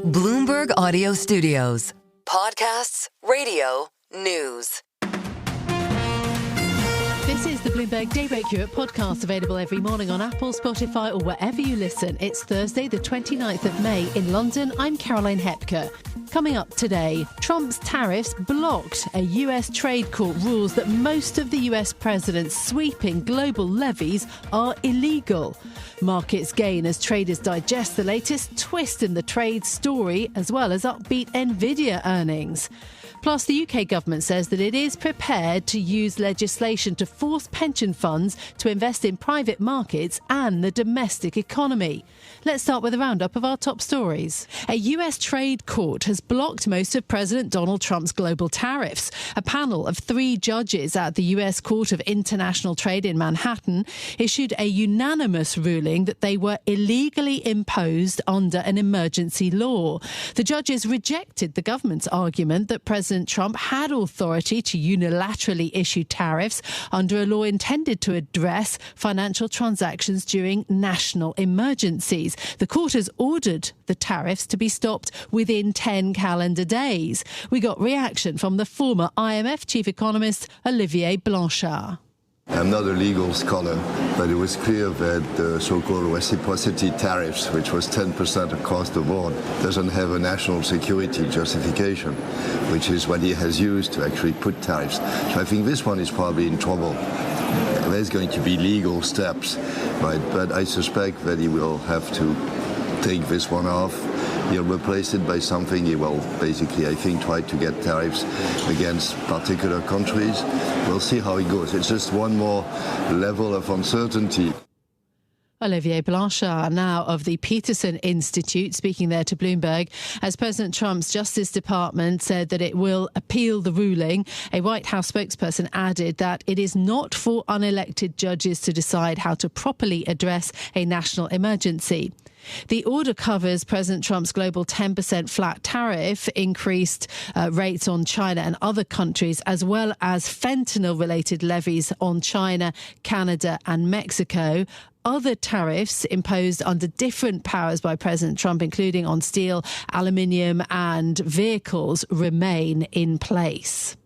Bloomberg Audio Studios. Podcasts, radio, news. This is the Bloomberg Daybreak Europe podcast, available every morning on Apple, Spotify, or wherever you listen. It's Thursday, the 29th of May in London. I'm Caroline Hepker. Coming up today, Trump's tariffs blocked. A US trade court rules that most of the US president's sweeping global levies are illegal. Markets gain as traders digest the latest twist in the trade story, as well as upbeat Nvidia earnings. Plus, the UK government says that it is prepared to use legislation to force pension funds to invest in private markets and the domestic economy. Let's start with a roundup of our top stories. A US trade court has blocked most of President Donald Trump's global tariffs. A panel of 3 judges at the US Court of International Trade in Manhattan issued a unanimous ruling that they were illegally imposed under an emergency law. The judges rejected the government's argument that President Trump had authority to unilaterally issue tariffs under a law intended to address financial transactions during national emergencies. The court has ordered the tariffs to be stopped within 10 calendar days. We got reaction from the former IMF chief economist Olivier Blanchard. I'm not a legal scholar, but it was clear that the so-called reciprocity tariffs, which was 10% across the board, doesn't have a national security justification, which is what he has used to actually put tariffs. So I think this one is probably in trouble. There's going to be legal steps, right? But I suspect that he will have to take this one off. He'll replace it by something. He will basically, I think, try to get tariffs against particular countries. We'll see how it goes. It's just one more level of uncertainty. Olivier Blanchard, now of the Peterson Institute, speaking there to Bloomberg, as President Trump's Justice Department said that it will appeal the ruling. A White House spokesperson added that it is not for unelected judges to decide how to properly address a national emergency. The order covers President Trump's global 10% flat tariff, increased rates on China and other countries, as well as fentanyl-related levies on China, Canada and Mexico. Other tariffs imposed under different powers by President Trump, including on steel, aluminium and vehicles, remain in place.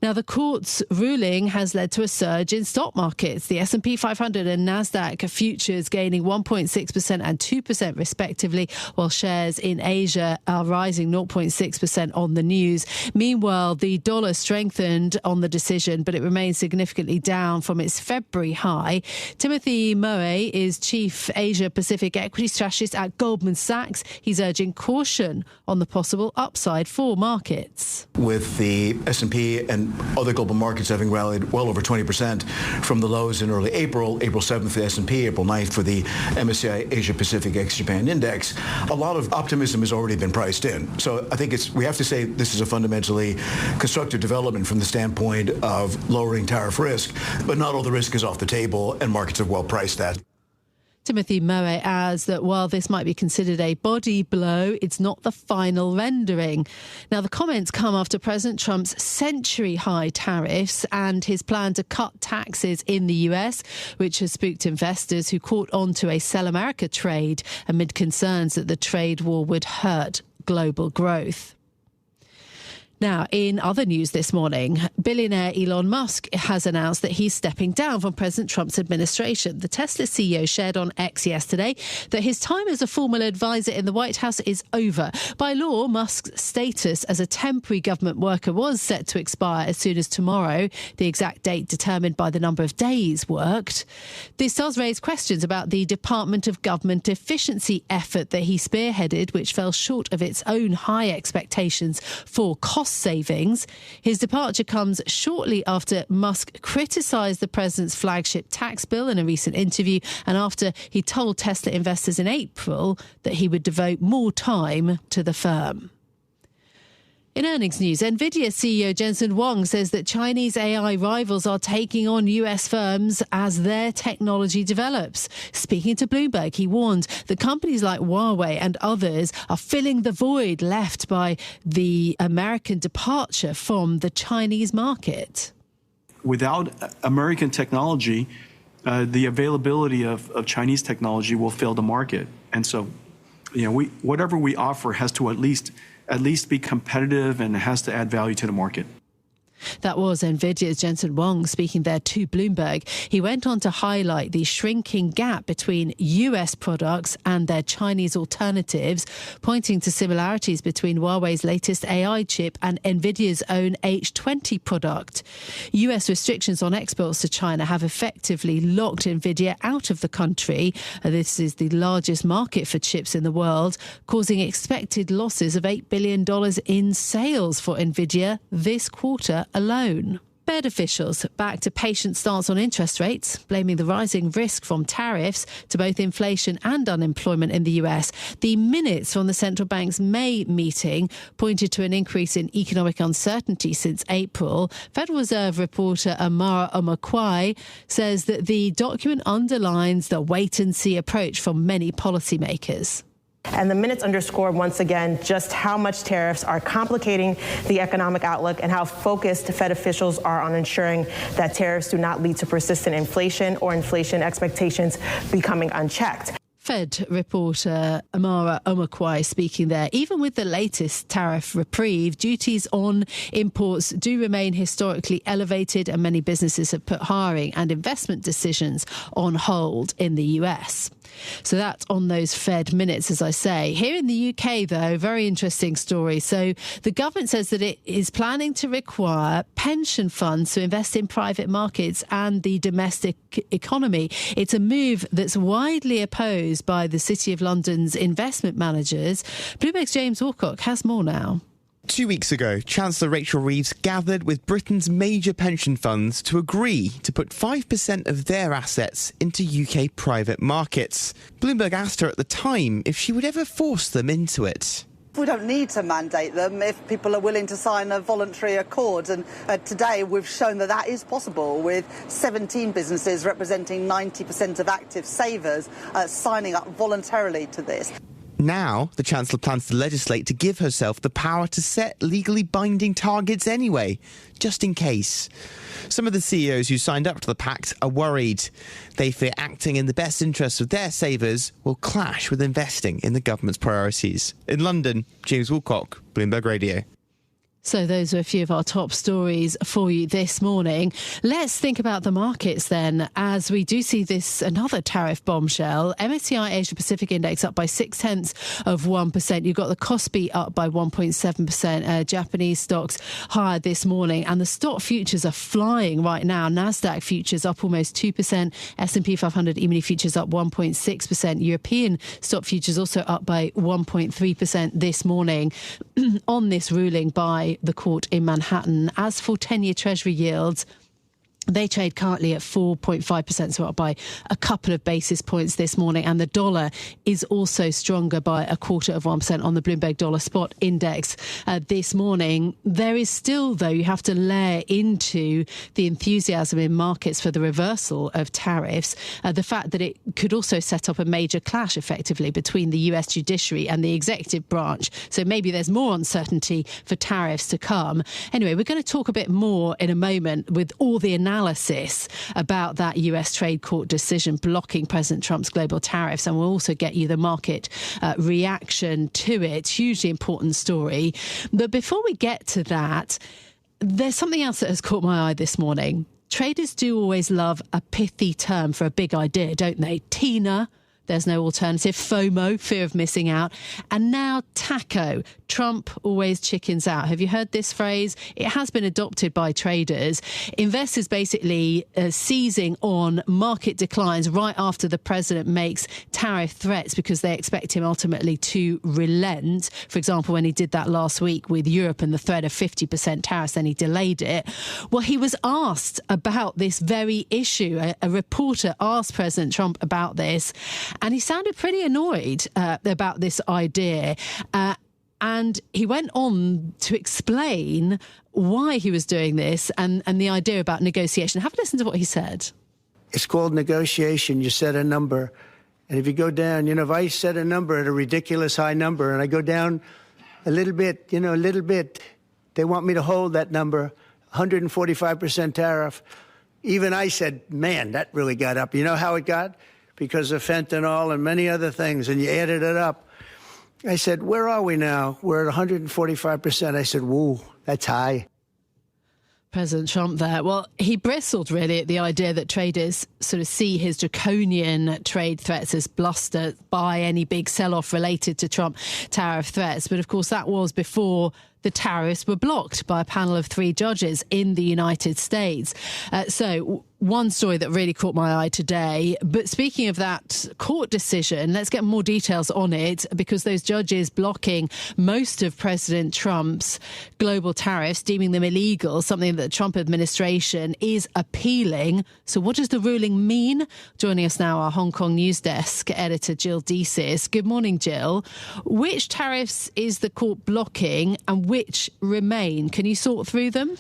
Now, the court's ruling has led to a surge in stock markets. The S&P 500 and Nasdaq futures gaining 1.6% and 2% respectively, while shares in Asia are rising 0.6% on the news. Meanwhile, the dollar strengthened on the decision, but it remains significantly down from its February high. Timothy Moe is Chief Asia-Pacific Equity Strategist at Goldman Sachs. He's urging caution on the possible upside for markets. With the S&P and other global markets having rallied well over 20% from the lows in early April 7th for the S&P, April 9th for the MSCI Asia-Pacific ex-Japan Index, a lot of optimism has already been priced in. So I think we have to say this is a fundamentally constructive development from the standpoint of lowering tariff risk, but not all the risk is off the table, and markets have well priced that. Timothy Moe adds that while this might be considered a body blow, it's not the final rendering. Now, the comments come after President Trump's century-high tariffs and his plan to cut taxes in the US, which has spooked investors who caught on to a Sell America trade amid concerns that the trade war would hurt global growth. Now, in other news this morning, billionaire Elon Musk has announced that he's stepping down from President Trump's administration. The Tesla CEO shared on X yesterday that his time as a formal advisor in the White House is over. By law, Musk's status as a temporary government worker was set to expire as soon as tomorrow, the exact date determined by the number of days worked. This does raise questions about the Department of Government efficiency effort that he spearheaded, which fell short of its own high expectations for cost savings. His departure comes shortly after Musk criticised the president's flagship tax bill in a recent interview, and after he told Tesla investors in April that he would devote more time to the firm. In earnings news, Nvidia CEO Jensen Huang says that Chinese AI rivals are taking on US firms as their technology develops. Speaking to Bloomberg, he warned that companies like Huawei and others are filling the void left by the American departure from the Chinese market. Without American technology, the availability of Chinese technology will fill the market. And so whatever we offer has to at least be competitive and has to add value to the market. That was Nvidia's Jensen Huang speaking there to Bloomberg. He went on to highlight the shrinking gap between US products and their Chinese alternatives, pointing to similarities between Huawei's latest AI chip and Nvidia's own H20 product. US restrictions on exports to China have effectively locked Nvidia out of the country. This is the largest market for chips in the world, causing expected losses of $8 billion in sales for Nvidia this quarter alone. Fed officials backed a patient stance on interest rates, blaming the rising risk from tariffs to both inflation and unemployment in the US. The minutes from the central bank's May meeting pointed to an increase in economic uncertainty since April. Federal Reserve reporter Amara Omakwai says that the document underlines the wait-and-see approach from many policymakers. And the minutes underscore once again just how much tariffs are complicating the economic outlook and how focused Fed officials are on ensuring that tariffs do not lead to persistent inflation or inflation expectations becoming unchecked. Fed reporter Amara Omakwai speaking there. Even with the latest tariff reprieve, duties on imports do remain historically elevated, and many businesses have put hiring and investment decisions on hold in the US. So that's on those Fed minutes, as I say. Here in the UK, though, very interesting story. So the government says that it is planning to require pension funds to invest in private markets and the domestic economy. It's a move that's widely opposed by the City of London's investment managers. Bloomberg's James Woolcock has more now. 2 weeks ago, Chancellor Rachel Reeves gathered with Britain's major pension funds to agree to put 5% of their assets into UK private markets. Bloomberg asked her at the time if she would ever force them into it. We don't need to mandate them if people are willing to sign a voluntary accord. And today we've shown that that is possible, with 17 businesses representing 90% of active savers signing up voluntarily to this. Now, the Chancellor plans to legislate to give herself the power to set legally binding targets anyway, just in case. Some of the CEOs who signed up to the pact are worried. They fear acting in the best interests of their savers will clash with investing in the government's priorities. In London, James Woolcock, Bloomberg Radio. So those are a few of our top stories for you this morning. Let's think about the markets then, as we do see this another tariff bombshell. MSCI Asia Pacific Index up by 0.6%. You've got the Kospi up by 1.7%. Japanese stocks higher this morning, and the stock futures are flying right now. Nasdaq futures up almost 2%. S&P 500 E-mini futures up 1.6%. European stock futures also up by 1.3% this morning on this ruling by the court in Manhattan. As for 10-year Treasury yields, they trade currently at 4.5%, so up by a couple of basis points this morning. And the dollar is also stronger by 0.25% on the Bloomberg Dollar Spot Index this morning. There is still, though, you have to layer into the enthusiasm in markets for the reversal of tariffs, the fact that it could also set up a major clash, effectively, between the US judiciary and the executive branch. So maybe there's more uncertainty for tariffs to come. Anyway, we're going to talk a bit more in a moment with all the analysis about that US trade court decision blocking President Trump's global tariffs, and we'll also get you the market reaction to it. Hugely important story. But before we get to that, there's something else that has caught my eye this morning. Traders do always love a pithy term for a big idea, don't they? TINA, there's no alternative. FOMO, fear of missing out. And now TACO, Trump always chickens out. Have you heard this phrase? It has been adopted by traders. Investors basically seizing on market declines right after the president makes tariff threats because they expect him ultimately to relent. For example, when he did that last week with Europe and the threat of 50% tariffs, then he delayed it. Well, he was asked about this very issue. A reporter asked President Trump about this, and he sounded pretty annoyed about this idea. And he went on to explain why he was doing this and the idea about negotiation. Have a listen to what he said. It's called negotiation. You set a number. And if you go down, if I set a number at a ridiculous high number and I go down a little bit, they want me to hold that number, 145% tariff. Even I said, man, that really got up. You know how it got? Because of fentanyl and many other things, and you added it up. I said, where are we now? We're at 145%. I said, whoa, that's high. President Trump there. Well, he bristled really at the idea that traders sort of see his draconian trade threats as bluster by any big sell-off related to Trump tariff threats. But of course, that was before the tariffs were blocked by a panel of 3 judges in the United States. So one story that really caught my eye today. But speaking of that court decision, let's get more details on it, because those judges blocking most of President Trump's global tariffs, deeming them illegal, something that the Trump administration is appealing. So what does the ruling mean? Joining us now, our Hong Kong news desk editor, Jill Desis. Good morning, Jill. Which tariffs is the court blocking and which remain? Can you sort through them?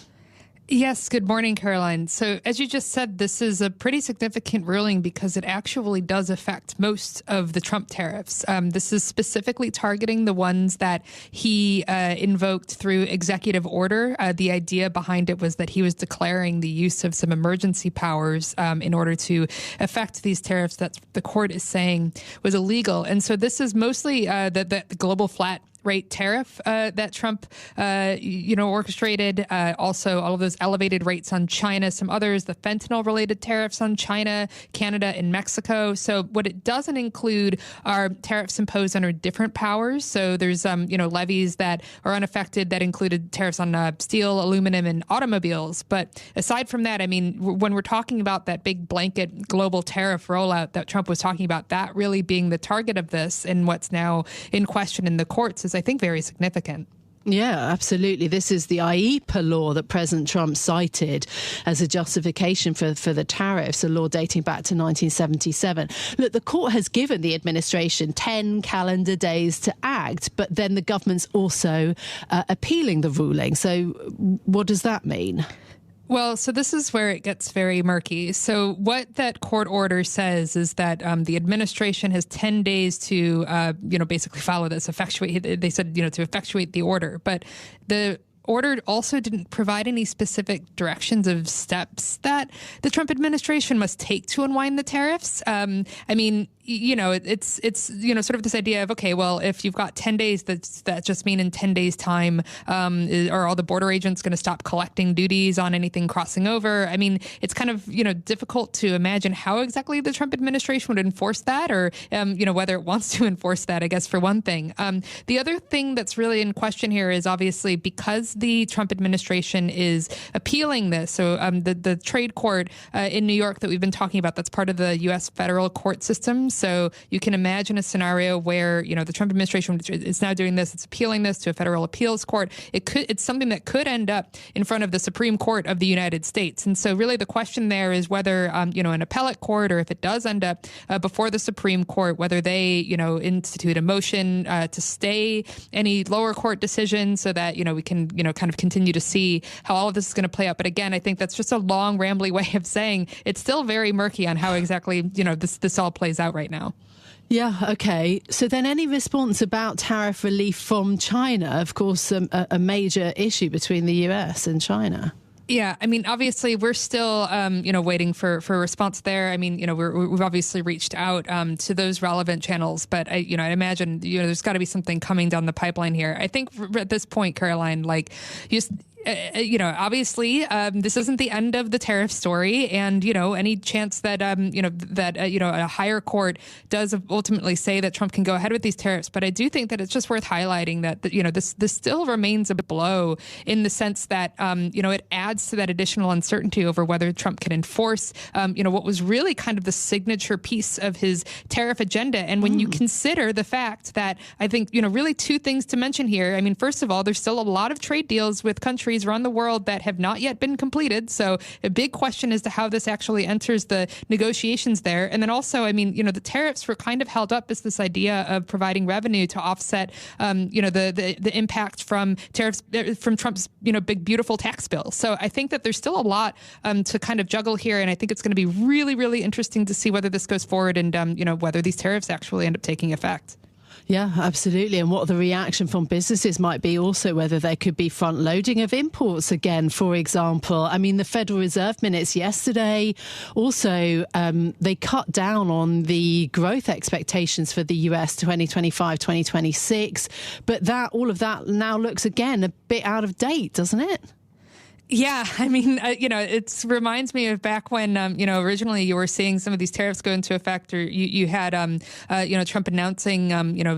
Yes. Good morning, Caroline. So as you just said, this is a pretty significant ruling because it actually does affect most of the Trump tariffs. This is specifically targeting the ones that he invoked through executive order. The idea behind it was that he was declaring the use of some emergency powers in order to affect these tariffs that the court is saying was illegal. And so this is mostly the global flat rate tariff that Trump, orchestrated. Also, all of those elevated rates on China, some others, the fentanyl-related tariffs on China, Canada, and Mexico. So what it doesn't include are tariffs imposed under different powers. So there's, levies that are unaffected that included tariffs on steel, aluminum, and automobiles. But aside from that, I mean, when we're talking about that big blanket global tariff rollout that Trump was talking about, that really being the target of this and what's now in question in the courts is, I think, very significant. Yeah, absolutely. This is the IEEPA law that President Trump cited as a justification for the tariffs, a law dating back to 1977. Look, the court has given the administration 10 calendar days to act, but then the government's also appealing the ruling. So what does that mean? Well, so this is where it gets very murky. So what that court order says is that the administration has 10 days to, basically follow this, effectuate. They said, to effectuate the order. But the order also didn't provide any specific directions of steps that the Trump administration must take to unwind the tariffs. It's sort of this idea of, okay, well, if you've got 10 days, that just mean in 10 days time, are all the border agents going to stop collecting duties on anything crossing over? I mean, it's kind of, difficult to imagine how exactly the Trump administration would enforce that, or, whether it wants to enforce that, I guess, for one thing. The other thing that's really in question here is obviously because the Trump administration is appealing this. So the trade court in New York that we've been talking about, that's part of the U.S. federal court system. So you can imagine a scenario where, the Trump administration is now doing this, it's appealing this to a federal appeals court. It's something that could end up in front of the Supreme Court of the United States. And so really the question there is whether, an appellate court, or if it does end up before the Supreme Court, whether they, institute a motion to stay any lower court decision so that, we can, kind of continue to see how all of this is going to play out. But again, I think that's just a long, rambly way of saying it's still very murky on how exactly, this all plays out right now. Yeah, okay. So then any response about tariff relief from China? Of course, a major issue between the US and China. Yeah, I mean, obviously, we're still, waiting for a response there. I mean, we've obviously reached out to those relevant channels, but I imagine, there's got to be something coming down the pipeline here. I think at this point, Caroline, obviously, this isn't the end of the tariff story, and any chance that a higher court does ultimately say that Trump can go ahead with these tariffs. But I do think that it's just worth highlighting that this still remains a blow in the sense that it adds to that additional uncertainty over whether Trump can enforce what was really kind of the signature piece of his tariff agenda. And when you consider the fact that I think really two things to mention here. I mean, first of all, there's still a lot of trade deals with countries around the world that have not yet been completed. So a big question as to how this actually enters the negotiations there. And then also, I mean, the tariffs were kind of held up as this idea of providing revenue to offset, the impact from tariffs from Trump's, big, beautiful tax bill. So I think that there's still a lot to kind of juggle here. And I think it's going to be really, really interesting to see whether this goes forward and, whether these tariffs actually end up taking effect. Yeah, absolutely. And what the reaction from businesses might be also, whether there could be front loading of imports again, for example. I mean, the Federal Reserve minutes yesterday also, they cut down on the growth expectations for the US 2025, 2026. But all of that now looks again a bit out of date, doesn't it? Yeah, I mean, it reminds me of back when, originally you were seeing some of these tariffs go into effect, or you had, Trump announcing,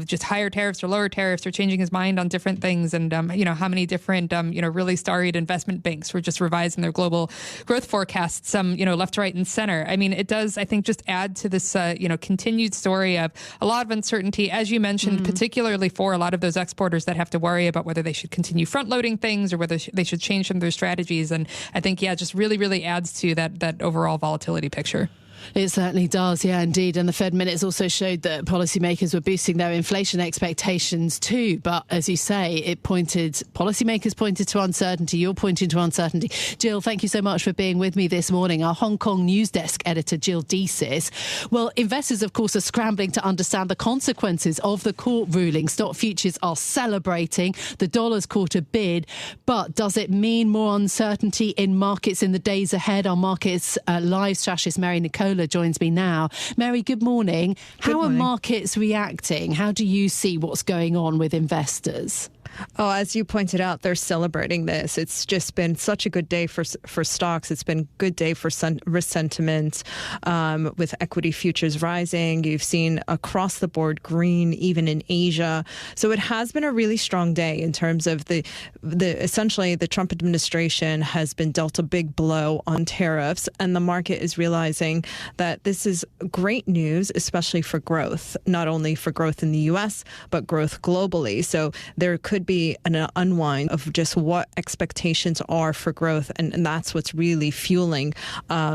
just higher tariffs or lower tariffs, or changing his mind on different things. And, how many different, really storied investment banks were just revising their global growth forecasts, left, right, and center. I mean, it does, I think, just add to this, continued story of a lot of uncertainty, as you mentioned, particularly for a lot of those exporters that have to worry about whether they should continue front loading things or whether they should change some of their strategies. And I think, just really, really adds to that overall volatility picture. It certainly does, yeah, indeed. And the Fed minutes also showed that policymakers were boosting their inflation expectations too. But as you say, policymakers pointed to uncertainty. You're pointing to uncertainty. Jill, thank you so much for being with me this morning. Our Hong Kong news desk editor, Jill Desis. Well, investors, of course, are scrambling to understand the consequences of the court ruling. Stock futures are celebrating. The dollar's caught a bid. But does it mean more uncertainty in markets in the days ahead? Our markets live strategist Mary Nicola joins me now. Mary, good morning. How are markets reacting? How do you see what's going on with investors? Oh, as you pointed out, they're celebrating this. It's just been such a good day for stocks. It's been a good day for risk sentiment, with equity futures rising. You've seen across the board green, even in Asia. So it has been a really strong day in terms of essentially the Trump administration has been dealt a big blow on tariffs, and the market is realizing that this is great news, especially for growth, not only for growth in the U.S., but growth globally. So there could be an unwind of just what expectations are for growth, and that's what's really fueling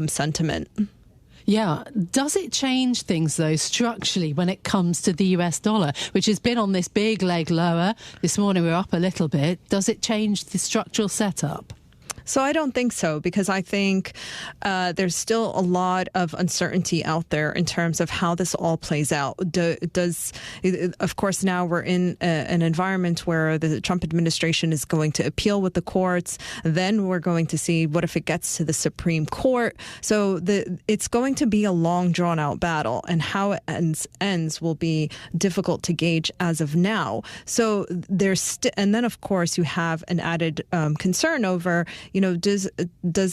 sentiment. Yeah. Does it change things, though, structurally when it comes to the US dollar, which has been on this big leg lower? This morning we're up a little bit. Does it change the structural setup? So I don't think so, because I think there's still a lot of uncertainty out there in terms of how this all plays out. Of course, now we're in an environment where the Trump administration is going to appeal with the courts. Then we're going to see what if it gets to the Supreme Court. So it's going to be a long, drawn-out battle, and how it ends will be difficult to gauge as of now. So and then, of course, you have an added concern over, does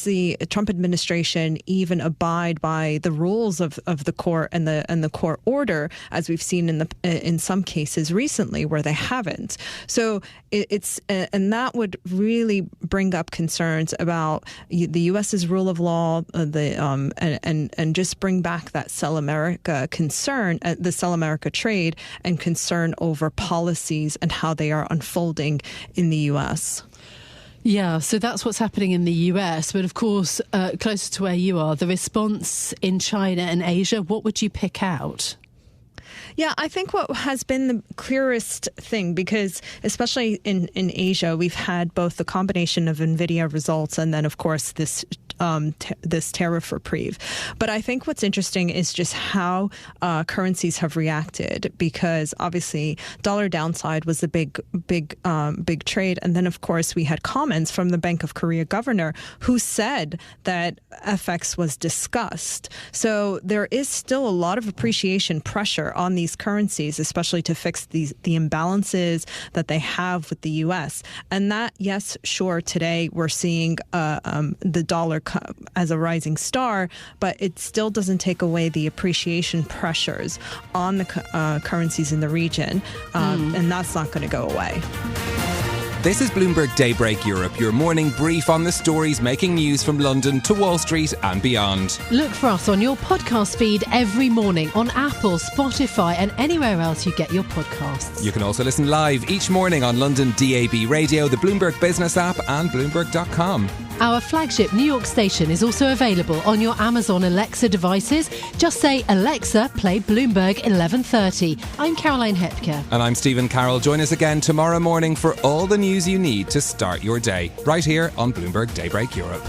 the Trump administration even abide by the rules of the court and the court order, as we've seen in some cases recently where they haven't? So and that would really bring up concerns about the U.S.'s rule of law, and just bring back that Sell America concern, the Sell America trade, and concern over policies and how they are unfolding in the U.S. Yeah, so that's what's happening in the US. But of course, closer to where you are, the response in China and Asia, what would you pick out? Yeah, I think what has been the clearest thing, because especially in Asia, we've had both the combination of Nvidia results and then, of course, this tariff reprieve. But I think what's interesting is just how currencies have reacted, because obviously dollar downside was the big trade. And then, of course, we had comments from the Bank of Korea governor who said that FX was discussed. So there is still a lot of appreciation pressure on these currencies, especially to fix the imbalances that they have with the U.S. And that, yes, sure, today we're seeing the dollar as a rising star, but it still doesn't take away the appreciation pressures on the currencies in the region, and that's not going to go away. This is Bloomberg Daybreak Europe, your morning brief on the stories making news from London to Wall Street and beyond. Look for us on your podcast feed every morning on Apple, Spotify and anywhere else you get your podcasts. You can also listen live each morning on London DAB Radio, the Bloomberg Business app and Bloomberg.com. Our flagship New York station is also available on your Amazon Alexa devices. Just say, Alexa, play Bloomberg 1130. I'm Caroline Hepker. And I'm Stephen Carroll. Join us again tomorrow morning for all the news you need to start your day, right here on Bloomberg Daybreak Europe.